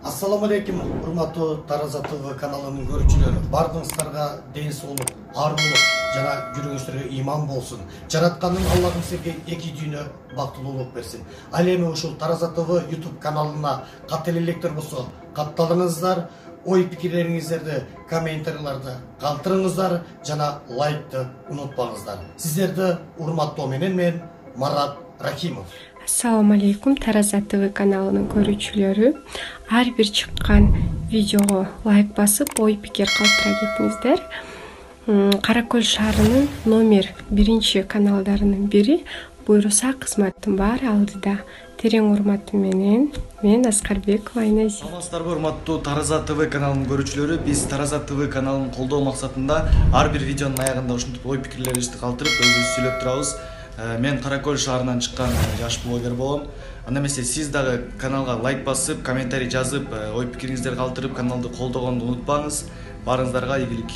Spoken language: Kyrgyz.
Ассаламу алейкум, урматтуу Тараза ТВ каналынын көрүүчүлөрү. Бардыгыңыздарга ден соолук, ар болуп, жана жүрөгүңүздарга иман болсун. Жараткандын Аллахым силерге эки дүйнө бактылуулук берсин. Ал эми ушул Тараза ТВ YouTube каналына кат электер болсо, катталыңыздар, ой пикирлериңиздерди комментарийларда калтырыңыздар, жана лайкты унутпаңыздар. Сиздерди урматтоо менен мен Марат Рахимов. Ассаламу алейкум, Тараза ТВ каналынын көрүүчүлөрү. Ар бир чыккан видеого лайк басып, ой пикир калтыра кетиңиздер. Каракөл шаарынын номер 1 каналдарынын бири буйруса кызматтын баары алдыда. Терең урматы менен мен Аскарбекова Айнази. Саламатсыздарбы, урматтуу Тараза ТВ каналынын көрүүчүлөрү. Биз Тараза ТВ каналын колдоо максатында ар бир видеонун аягында ушинтип ой пикирлерибизди калтырып, өзүбүз сүйлөп турабыз. Мен Каракөл шаарынан чыккан жаш блогер болом. Анда эмесе сиз дагы каналга лайк басып, комментарий жазып, ой пикириңиздерди калтырып, каналды колдогонду унутпаңыз. Баарыңыздарга ийгилик.